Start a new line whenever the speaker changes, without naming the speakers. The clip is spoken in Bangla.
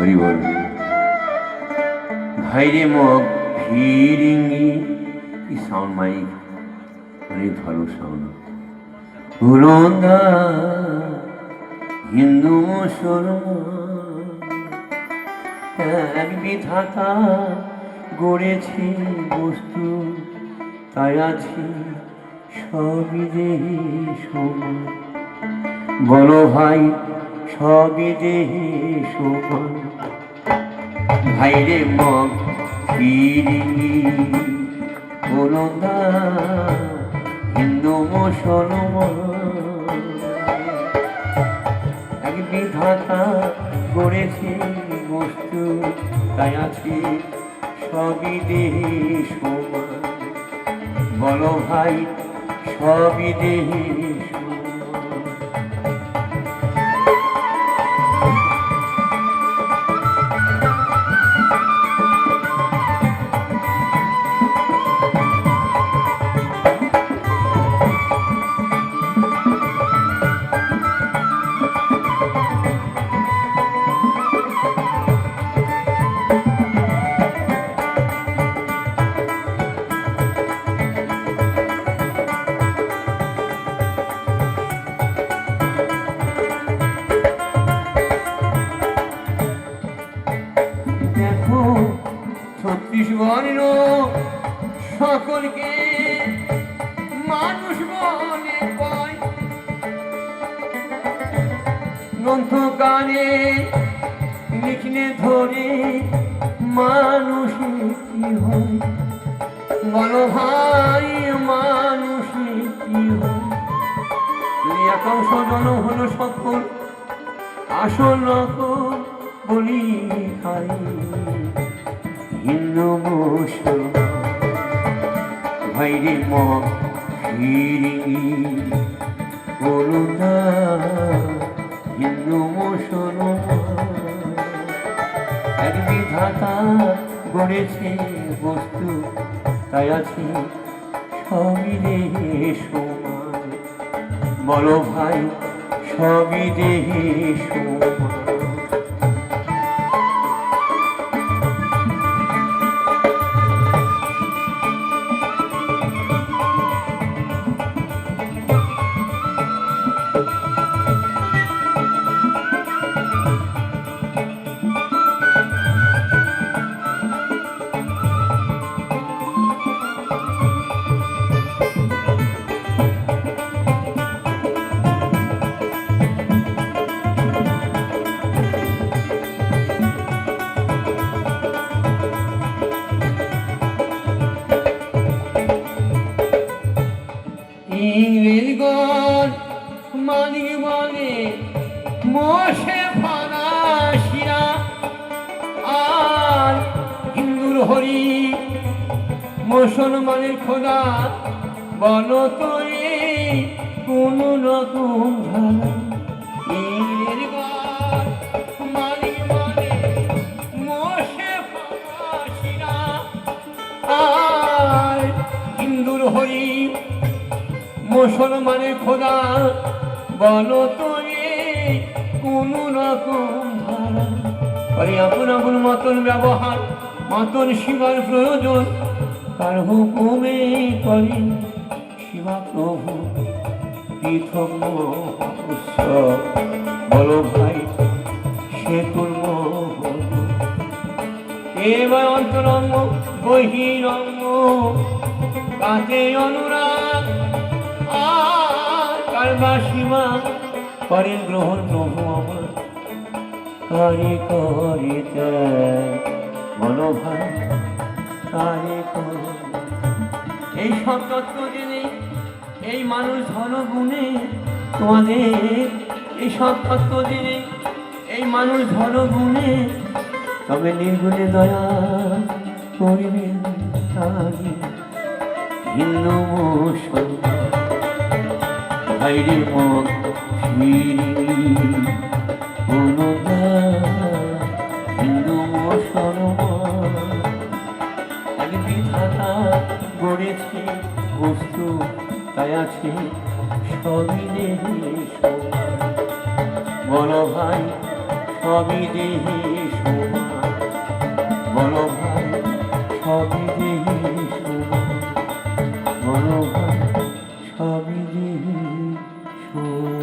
হরি বল। ভাইরে মগ ফিরিঙ্গি, কি সাউন্ড মাইক, অনেক ভালো সাউন্ড। হুরন্দা হিন্দু মুসলমান এক বিধাতা গড়েছে বস্তু, তাই আছি সবই দেহে সমান। বলো ভাই সবই দেহে সমান। ভাইরে মগ ফিরিঙ্গি, হুরন্দা হিন্দু মুসলমান এক বিধাতা গড়েছে বস্তু, তাই আছি সবই দেহে সমান। বলো ভাই সবই দেহে সমান। দেখো 36 বর্ণ সকলকে মানুষ বলে কয়, গ্রন্থকারে লিখলে ধরে মানুষ কি হয়। বলো ভাই মানুষ কি হয়। দুই একাংশ জন হলো সকল, আসল নকল বলি খাই হিন্দু মুসলমান। ভাইরে মগ ফিরিঙ্গি, হুরন্দা হিন্দু মুসলমান এক বিধাতা গড়েছে বস্তু, তাই আছে সবই দেহে সমান। বলো ভাই সবই দেহে সমান। ইংরেজগণ মালিক বলে মোশে ফরাসিরা, আর হিন্দুর হরি মুসলমানের খোদা। বলো তো কোন রকম ধারা। ইংরেজগণ মালিক বলে মোশে ফরাসিরা, আর হিন্দুর হরি মুসলমানের খোদা। বলো তো কোন রকম ধারা। আপন আপন মতন ব্যবহার, মতন শিবার প্রয়োজন, তার হুকুমে করেন শিবা প্রভু পৃথক উৎসব। বলো ভাই সে তুর্ম এবার অন্তরঙ্গ বহিরঙ্গ, কাকে অনুরাগ আর কারবা সীমা করেন গ্রহণ প্রভু আমার। কারে করে বলো ভাই কারে করে। এই সব তত্ত্ব জেনে এই মানুষ ধন গুণে তোমাদের, এই সব তত্ত্ব জেনে এই মানুষ ধন গুণে, তবে নির্গুণে দয়া করিবেন তাই হিন্দু মুসলমান। ভাইরে মগ ফিরিঙ্গি, হুরন্দা হিন্দু মুসলমান এক বিধাতা গড়েছে বস্তু, তাই আছে সবই দেহে সমান। বলো ভাই সবই দেহে সমান। বলো ভাই সবই যে সমান, বলো ভাই সবই যে সমান।